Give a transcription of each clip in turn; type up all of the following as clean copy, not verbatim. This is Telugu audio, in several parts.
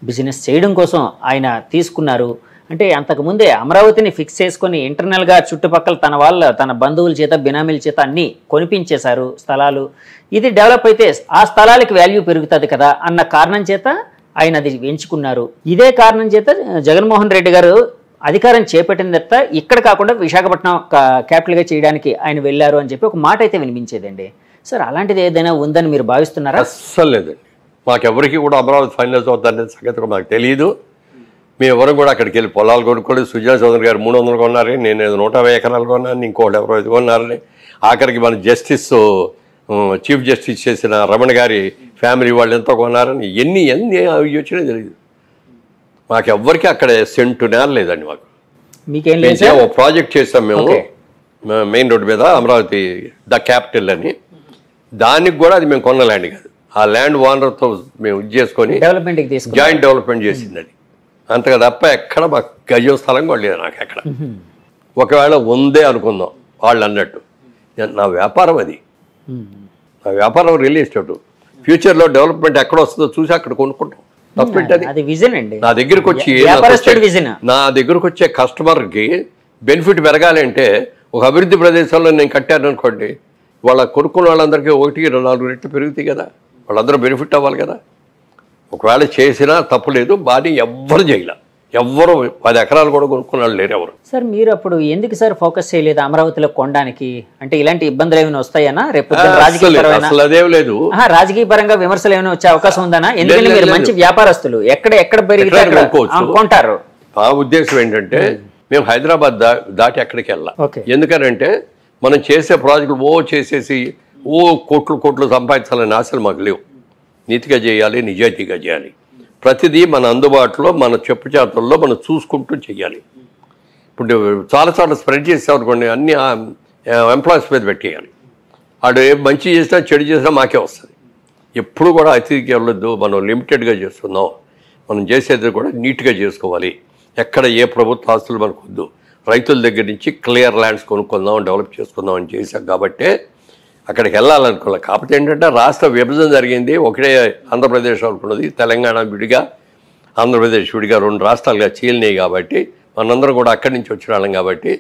బిజినెస్ చేయడం కోసం ఆయన తీసుకున్నారు. అంటే అంతకుముందే అమరావతిని ఫిక్స్ చేసుకొని ఇంటర్నల్గా చుట్టుపక్కల తన బంధువుల చేత బినామీల చేత అన్నీ కొనిపించేశారు స్థలాలు. ఇది డెవలప్ అయితే ఆ స్థలాలకు వాల్యూ పెరుగుతుంది కదా అన్న కారణం చేత ఆయన అది ఎంచుకున్నారు. ఇదే కారణం చేత జగన్మోహన్ రెడ్డి గారు అధికారం చేపట్టిన తర్వాత ఇక్కడ కాకుండా విశాఖపట్నం క్యాపిటల్గా చేయడానికి ఆయన వెళ్ళారు అని చెప్పి ఒక మాట అయితే వినిపించేదండి. సార్ అలాంటిది ఏదైనా ఉందని మీరు భావిస్తున్నారా? అస్సలు లేదండి. మాకెవరికి కూడా అమరావతి ఫైనల్స్ అవుతుందనే సంగతి మాకు తెలియదు. మేము ఎవరు కూడా అక్కడికి వెళ్ళి పొలాలు కొనుక్కోలేదు. సుజనా చౌదరి గారు 300 కొన్నారని, నేను 150 ఎకరాలు కొన్నాను, ఇంకోటి ఎవరో 5 కొన్నారని. ఆఖరికి మన చీఫ్ జస్టిస్ చేసిన రమణ గారి ఫ్యామిలీ వాళ్ళు ఎంతో కొన్నారని ఎన్ని అవి వచ్చినా తెలియదు. మాకెవ్వరికి అక్కడ సెంటు నేల లేదండి. మాకు మీకేం లేదు. ఒక ప్రాజెక్ట్ చేసాం మేము మెయిన్ రోడ్డు మీద, అమరావతి ద క్యాపిటల్ అని. దానికి కూడా అది మేము కొన్న ల్యాండ్ కాదు, ఆ ల్యాండ్ ఓనర్తో మేము ఇది చేసుకొని జాయింట్ డెవలప్మెంట్ చేసింది అది. అంతగా తప్ప ఎక్కడ మాకు గజం స్థలం కూడా లేదు నాకు ఎక్కడ. ఒకవేళ ఉందే అనుకుందాం వాళ్ళు అన్నట్టు. నా వ్యాపారం అది, నా వ్యాపారం రియల్ ఎస్టేట్. ఫ్యూచర్లో డెవలప్మెంట్ ఎక్కడ వస్తుందో చూసి అక్కడ కొనుక్కుంటాం. తప్పేంటది? నా దగ్గరకు వచ్చే కస్టమర్కి బెనిఫిట్ పెరగాలి అంటే ఒక అభివృద్ధి ప్రదేశంలో నేను కట్టాను అనుకోండి, వాళ్ళ కొనుక్కున్న వాళ్ళందరికీ 1-4 రెట్లు పెరుగుతాయి కదా, వాళ్ళందరూ బెనిఫిట్ అవ్వాలి కదా. ఒకవేళ చేసినా తప్పు లేదు, బాగా ఎవ్వరు చేయలే, ఎవ్వరు 10 ఎకరాలు కూడా కొనుక్కున్నాళ్ళు లేరు ఎవరు. సార్ మీరు అప్పుడు ఎందుకు సార్ ఫోకస్ చేయలేదు అమరావతిలో కొనడానికి? అంటే ఇలాంటి ఇబ్బందులు ఏమైనా వస్తాయనా? రేపు అసలు అదేం లేదు. రాజకీయ పరంగా విమర్శలు ఏమైనా వచ్చే అవకాశం ఉందనా? ఎందుకంటే మీరు మంచి వ్యాపారస్తులు, ఎక్కడ పెరిగితే కొంటారు. మా ఉద్దేశం ఏంటంటే మేము హైదరాబాద్ దాటి ఎక్కడికి వెళ్ళాం. ఎందుకనంటే మనం చేసే ప్రాజెక్టులు చేసేసి కోట్లు సంపాదించాలని ఆశలు మాకు లేవు. నీతిగా చేయాలి, నిజాయితీగా చేయాలి. ప్రతిదీ మన అందుబాటులో, మన చెప్పు చేతుల్లో మనం చూసుకుంటూ చేయాలి. ఇప్పుడు చాలాసార్లు స్ప్రెడ్ చేసామనుకోండి, అన్ని ఎంప్లాయీస్ మీద పెట్టేయాలి. వాడు మంచి చేసినా చెడు చేసినా మాకే వస్తుంది. ఎప్పుడు కూడా అతిథికి వెళ్ళొద్దు. మనం లిమిటెడ్గా చేస్తున్నాం. మనం చేసేది కూడా నీట్గా చేసుకోవాలి. ఎక్కడ ఏ ప్రభుత్వ ఆస్తులు మనకు వద్దు. రైతుల దగ్గర నుంచి క్లియర్ ల్యాండ్స్ కొనుక్కుందాం, డెవలప్ చేసుకుందాం అని చేశాం. కాబట్టి అక్కడికి వెళ్ళాలనుకోవాలి. కాకపోతే ఏంటంటే రాష్ట్ర విభజన జరిగింది, ఒకటే ఆంధ్రప్రదేశ్ అనుకున్నది, తెలంగాణ విడిగా, ఆంధ్రప్రదేశ్ విడిగా 2 రాష్ట్రాలుగా చీలినాయి. కాబట్టి మనందరం కూడా అక్కడి నుంచి వచ్చిన వాళ్ళం. కాబట్టి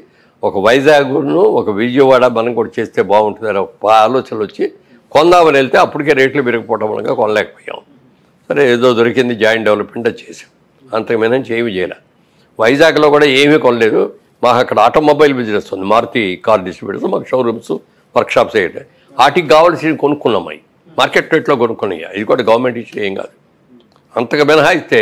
ఒక వైజాగ్ను ఒక విజయవాడ మనం కూడా చేస్తే బాగుంటుందని ఒక ఆలోచనలు వచ్చి కొందామని వెళ్తే అప్పటికే రేట్లు పెరిగిపోవడం వల్ల కొనలేకపోయాం. సరే ఏదో దొరికింది, జాయింట్ డెవలప్మెంట్ చేసాం. అంతకుమైనా ఏమీ చేయలే. వైజాగ్లో కూడా ఏమీ కొనలేదు. మాకు అక్కడ ఆటోమొబైల్ బిజినెస్ ఉంది, మారుతి కార్ డిస్ట్రిబ్యూటర్స్, మాకు షోరూమ్స్, వర్క్షాప్స్ వేయండి. వాటికి కావాల్సి కొనుక్కున్నాం. మార్కెట్ రేట్లో కొనుక్కున్నాయి. ఇది కూడా గవర్నమెంట్ ఇచ్చిన ఏం కాదు. అంతగా మినహాయిస్తే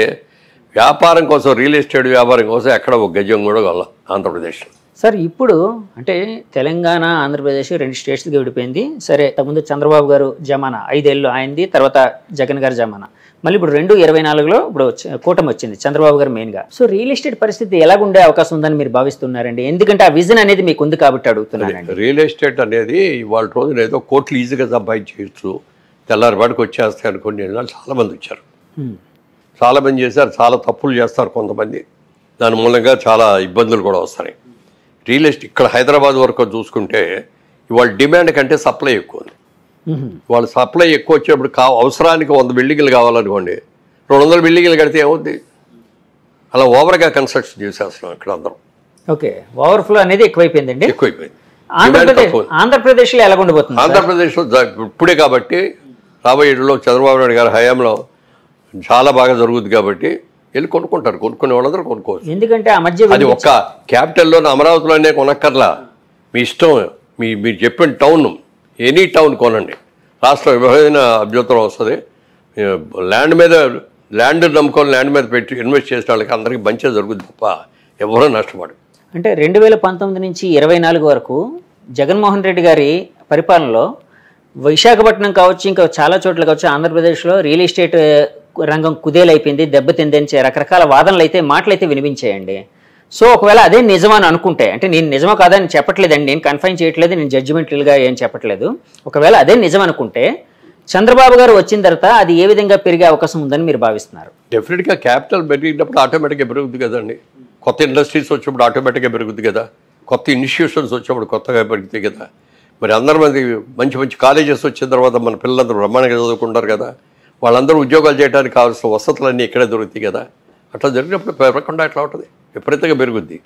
వ్యాపారం కోసం, రియల్ ఎస్టేట్ వ్యాపారం కోసం ఎక్కడ ఒక గజం కూడా కొనాలి ఆంధ్రప్రదేశ్లో. సార్ ఇప్పుడు అంటే తెలంగాణ, ఆంధ్రప్రదేశ్ 2 స్టేట్స్కి విడిపోయింది. సరే, ఇంతకుముందు చంద్రబాబు గారు జమానా 5 ఏళ్ళు ఆయనది, తర్వాత జగన్ గారు జమానా. మళ్ళీ ఇప్పుడు 2024లో ఇప్పుడు కూటమి వచ్చింది, చంద్రబాబు గారు మెయిన్గా. సో రియల్ ఎస్టేట్ పరిస్థితి ఎలాగుండే అవకాశం ఉందని మీరు భావిస్తున్నారండి? ఎందుకంటే ఆ విజన్ అనేది మీకు ఉంది కాబట్టి అడుగుతున్నానండి. రియల్ ఎస్టేట్ అనేది ఇవాళ రోజున ఏదో కోట్లు ఈజీగా సంపాదించవచ్చు, తెల్లారిపాటికి వచ్చేస్తాయి అనుకోండి. చాలామంది వచ్చారు, చాలామంది చేశారు, చాలా తప్పులు చేస్తారు కొంతమంది. దాని మూలంగా చాలా ఇబ్బందులు కూడా వస్తాయి. రియల్ ఎస్టేట్ ఇక్కడ హైదరాబాద్ వరకు చూసుకుంటే ఇవాళ డిమాండ్ కంటే సప్లై ఎక్కువ ఉంది. వాళ్ళ సప్లై ఎక్కువ వచ్చేప్పుడు అవసరానికి 100 బిల్డింగ్లు కావాలనుకోండి, 200 బిల్డింగ్లు కడితే ఏమవుద్ది? అలా ఓవర్గా కన్స్ట్రక్షన్ చేసేస్తున్నాం ఇక్కడ అందరం. ఓకే, ఓవర్ఫ్లో అనేది ఎక్కువైపోయిందండి. ఎక్కువైపోయింది. ఆంధ్రప్రదేశ్లో ఎలా ఉండబోతుంది? ఆంధ్రప్రదేశ్లో ఇప్పుడే కాబట్టి రాబోయే ఏళ్ళలో చంద్రబాబు నాయుడు గారి హయాంలో చాలా బాగా జరుగుతుంది. కాబట్టి వెళ్ళి కొనుక్కుంటారు, కొనుక్కునే వాళ్ళందరూ కొనుక్కోవచ్చు. ఎందుకంటే ఆ మధ్య అది ఒక్క క్యాపిటల్లో అమరావతిలోనే కొనక్కర్లా, మీ ఇష్టం. మీరు చెప్పిన టౌన్, ఎనీ టౌన్ కొనండి, రాష్ట్ర విభజన అభ్యంతరం వస్తుంది. ల్యాండ్ నమ్ముకొని ల్యాండ్ మీద పెట్టి ఇన్వెస్ట్ చేసిన వాళ్ళకి అందరికీ మంచిగా జరుగుతుంది తప్ప ఎవరూ నష్టపడు. అంటే 2019 నుంచి 24 వరకు జగన్మోహన్ రెడ్డి గారి పరిపాలనలో విశాఖపట్నం కావచ్చు, ఇంకా చాలా చోట్ల కావచ్చు, ఆంధ్రప్రదేశ్లో రియల్ ఎస్టేట్ రంగం కుదేలైపోయింది, దెబ్బతిందని రకరకాల వాదనలు అయితే, మాటలు అయితే వినిపించాయండి. సో ఒకవేళ అదే నిజమని అనుకుంటే, అంటే నేను నిజమో కాదని చెప్పట్లేదండి, నేను కన్ఫైన్ చేయట్లేదు, నేను జడ్జిమెంటల్గా ఏం చెప్పట్లేదు. ఒకవేళ అదే నిజం అనుకుంటే చంద్రబాబు గారు వచ్చిన తర్వాత అది ఏ విధంగా పెరిగే అవకాశం ఉందని మీరు భావిస్తున్నారు? డెఫినెట్గా క్యాపిటల్ పెరిగినప్పుడు ఆటోమేటిక్గా పెరుగుతుంది కదండి. కొత్త ఇండస్ట్రీస్ వచ్చినప్పుడు ఆటోమేటిక్గా పెరుగుతుంది కదా, కొత్త ఇన్స్టిట్యూషన్స్ వచ్చినప్పుడు కొత్తగా పెరుగుతాయి కదా. మరి అందరి మంది మంచి మంచి కాలేజెస్ వచ్చిన తర్వాత మన పిల్లలందరూ బ్రహ్మాండంగా చదువుకుంటారు కదా. వాళ్ళందరూ ఉద్యోగాలు చేయడానికి కావాల్సిన వసతులన్నీ ఇక్కడే దొరుకుతాయి కదా. అట్లా జరిగినప్పుడు పెరగకుండా ఎట్లా ఉంటుంది, విపరీతంగా పెరుగుద్ది.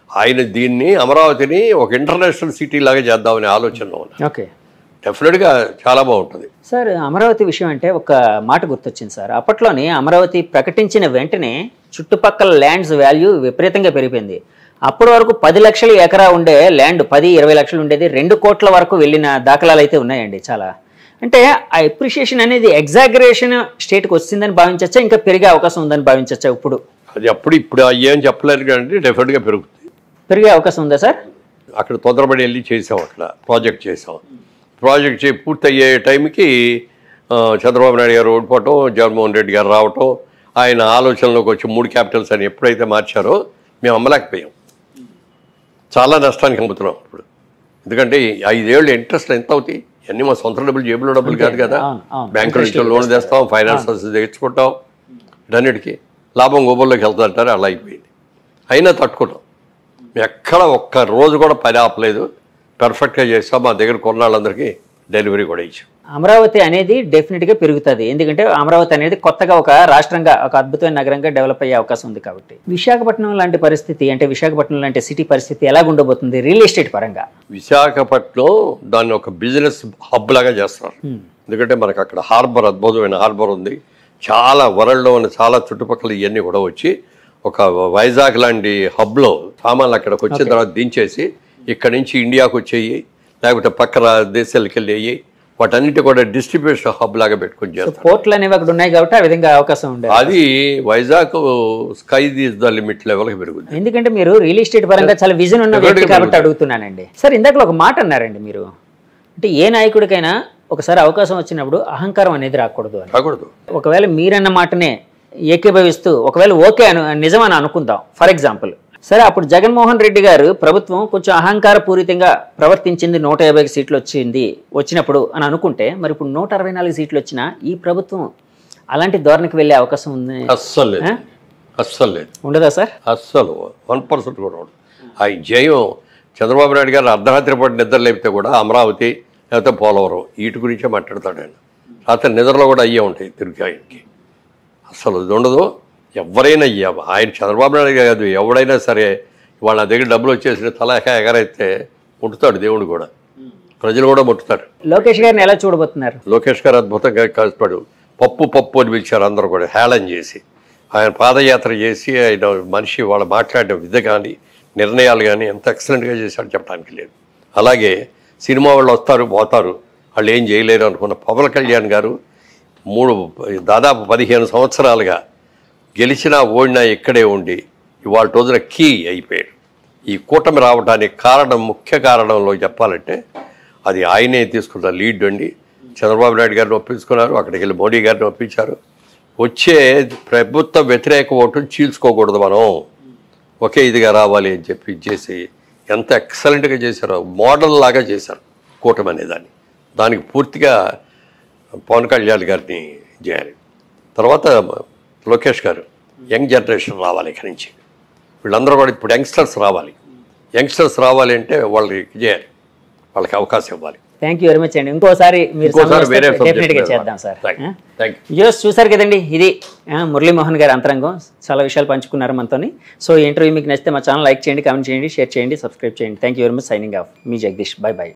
ఆయన దీన్ని అమరావతిని ఒక ఇంటర్నేషనల్ సిటీ లాగా చేద్దామనే ఆలోచనలో ఉన్నారు. ఓకే, డెఫినెట్గా చాలా బాగుంటుంది సార్. అమరావతి విషయం అంటే ఒక మాట గుర్తొచ్చింది సార్. అప్పట్లోనే అమరావతి ప్రకటించిన వెంటనే చుట్టుపక్కల ల్యాండ్స్ వాల్యూ విపరీతంగా పెరిగిపోయింది. అప్పటి వరకు 10 లక్షల ఎకరా ఉండే ల్యాండ్ 10-20 లక్షలు ఉండేది, 2 కోట్ల వరకు వెళ్ళిన దాఖలాలు అయితే ఉన్నాయండి చాలా. అంటే ఆ ఎప్రిషియేషన్ అనేది ఎగ్జాగరేషన్ స్టేట్కి వచ్చిందని భావించచ్చా, ఇంకా పెరిగే అవకాశం ఉందని భావించచ్చా? ఇప్పుడు ఏం చెప్పలేరు కానీ డెఫినెట్గా పెరిగే అవకాశం ఉందా సార్? అక్కడ తొందరపడి వెళ్ళి చేసాం, అక్కడ ప్రాజెక్ట్ చేసాం. ప్రాజెక్ట్ పూర్తయ్యే టైంకి చంద్రబాబు నాయుడు గారు ఓడిపోవటం, జగన్మోహన్ రెడ్డి గారు రావటం, ఆయన ఆలోచనలోకి వచ్చి 3 క్యాపిటల్స్ అని ఎప్పుడైతే మార్చారో మేము అమ్మలేకపోయాం. చాలా నష్టానికి అమ్ముతున్నాం ఇప్పుడు. ఎందుకంటే 5 ఏళ్ళు ఇంట్రెస్ట్ ఎంత అవుతాయి, అన్నీ మా సొంత డబ్బులు, జేబులో డబ్బులు కాదు కదా. బ్యాంకుల నుంచి లోన్ తెస్తాం, ఫైనాన్సర్స్ తెచ్చుకుంటాం, ఇటన్నిటికీ లాభం గోబుల్లోకి వెళ్తారంటారు. అలా అయిపోయింది. అయినా తట్టుకుంటాం. ఎక్కడ ఒక్క రోజు కూడా పని ఆపలేదు, పర్ఫెక్ట్గా చేస్తాం. మా దగ్గర కొన్నాళ్ళందరికీ డెలివరీ కూడా ఇచ్చాం. అమరావతి అనేది డెఫినెట్గా పెరుగుతుంది, ఎందుకంటే అమరావతి అనేది కొత్తగా ఒక రాష్ట్రంగా, ఒక అద్భుతమైన నగరంగా డెవలప్ అయ్యే అవకాశం ఉంది కాబట్టి. విశాఖపట్నం లాంటి పరిస్థితి, అంటే విశాఖపట్నం లాంటి సిటీ పరిస్థితి ఎలా ఉండబోతుంది రియల్ ఎస్టేట్ పరంగా? విశాఖపట్నం దాన్ని ఒక బిజినెస్ హబ్ లాగా చేస్తున్నారు. ఎందుకంటే మనకు అక్కడ హార్బర్, అద్భుతమైన హార్బర్ ఉంది. చాలా వరల్డ్లో ఉన్న చాలా చుట్టుపక్కల ఇవన్నీ కూడా వచ్చి ఒక వైజాగ్ లాంటి హబ్లో సామాన్లు అక్కడికి వచ్చిన తర్వాత దించేసి ఇక్కడ నుంచి ఇండియాకు వచ్చేయి, లేకపోతే పక్కన దేశాలకు వెళ్ళేయి, వాటన్నిటి కూడా డిస్ట్రిబ్యూషన్ హబ్ లాగా పెట్టుకుని చేస్తారు. పోర్ట్లు అనేవి అక్కడ ఉన్నాయి కాబట్టి ఆ విధంగా అవకాశం ఉండేది. అది Vizag sky is the limit లెవెల్కి పెరుగుతుంది. ఎందుకంటే మీరు రియల్ ఎస్టేట్ పరంగా చాలా విజన్ ఉన్న వ్యక్తి కాబట్టి అడుగుతున్నానండి. సార్, ఇందాక ఒక మాట అన్నారండి మీరు, అంటే ఏ నాయకుడికైనా ఒకసారి అవకాశం వచ్చినప్పుడు అహంకారం అనేది రాకూడదు అని. ఒకవేళ మీరన్న మాటనే ఏకీభవిస్తూ ఒకవేళ ఓకే నిజమని అనుకుందాం ఫర్ ఎగ్జాంపుల్, సరే అప్పుడు జగన్మోహన్ రెడ్డి గారు ప్రభుత్వం కొంచెం అహంకారపూరితంగా ప్రవర్తించింది, 150 సీట్లు వచ్చినప్పుడు అని అనుకుంటే, మరి ఇప్పుడు 164 సీట్లు వచ్చినా ఈ ప్రభుత్వం అలాంటి ధోరణికి వెళ్ళే అవకాశం ఉంది? అస్సలు లేదు. ఉండదా సార్? అస్సలు 1% కూడా ఉండదు. ఆ జయం చంద్రబాబు నాయుడు గారు అర్ధరాత్రి పాటు నిద్ర లేపితే కూడా అమరావతి లేకపోతే పోలవరం వీటి గురించే మాట్లాడతాడు ఆయన. రాత్రి నిద్రలో కూడా అయ్యే ఉంటాయి తిరిగి ఆయనకి. అస్సలు ఇది ఉండదు. ఎవరైనా ఆయన చంద్రబాబు నాయుడు కాదు, ఎవడైనా సరే వాళ్ళ దగ్గర డబ్బులు వచ్చేసి తలక ఎగరైతే ముట్టుతాడు దేవుడు కూడా, ప్రజలు కూడా ముట్టుతారు. లోకేష్ గారిని ఎలా చూడబోతున్నారు? లోకేష్ గారు అద్భుతంగా కష్టపడు పప్పు అని పిలిచారు అందరూ కూడా, హేళన చేసి. ఆయన పాదయాత్ర చేసి ఆయన మనిషి వాళ్ళు మాట్లాడిన విధ కానీ నిర్ణయాలు కానీ ఎంత ఎక్సలెంట్గా చేశాడు చెప్పడానికి లేదు. అలాగే సినిమా వాళ్ళు వస్తారు పోతారు, వాళ్ళు ఏం చేయలేరు అనుకున్న పవన్ కళ్యాణ్ గారు దాదాపు 15 సంవత్సరాలుగా గెలిచినా ఓడినా ఇక్కడే ఉండి ఇవాళ రోజున కీ అయిపోయాడు. ఈ కూటమి రావడానికి ముఖ్య కారణంలో చెప్పాలంటే అది ఆయనే తీసుకున్న లీడ్ అండి. చంద్రబాబు నాయుడు గారిని ఒప్పించుకున్నారు, అక్కడికి వెళ్ళి మోడీ గారిని ఒప్పించారు. వచ్చే ప్రభుత్వ వ్యతిరేక ఓటును చీల్చుకోకూడదు, మనం ఒకే ఇదిగా రావాలి అని చెప్పి చేసి ఎంత ఎక్సలెంట్గా చేశారో, మోడల్ లాగా చేశారు కూటమి అనేదాన్ని. దానికి పూర్తిగా పవన్ కళ్యాణ్ గారిని చేయాలి. తర్వాత లోకేష్ గారు, యంగ్ జనరేషన్ రావాలి ఇక్కడి నుంచి. వీళ్ళందరూ కూడా ఇప్పుడు యంగ్స్టర్స్ రావాలి అంటే వాళ్ళకి చేయాలి, వాళ్ళకి అవకాశం ఇవ్వాలి. థ్యాంక్ యూ వెరీ మచ్ అండి. ఇంకోసారి డెఫినెట్గా చేద్దాం సార్. చూసారు కదండి, ఇది మురళీమోహన్ గారి అంతరంగం. చాలా విషయాలు పంచుకున్నారు మనతోని. సో ఈ ఇంటర్వ్యూ మీకు నచ్చితే మా ఛానల్ లైక్ చేయండి, కామెంట్ చేయండి, షేర్ చేయండి, సబ్స్క్రైబ్ చేయండి. Thank you very much. Signing off, me Jagadish. By by.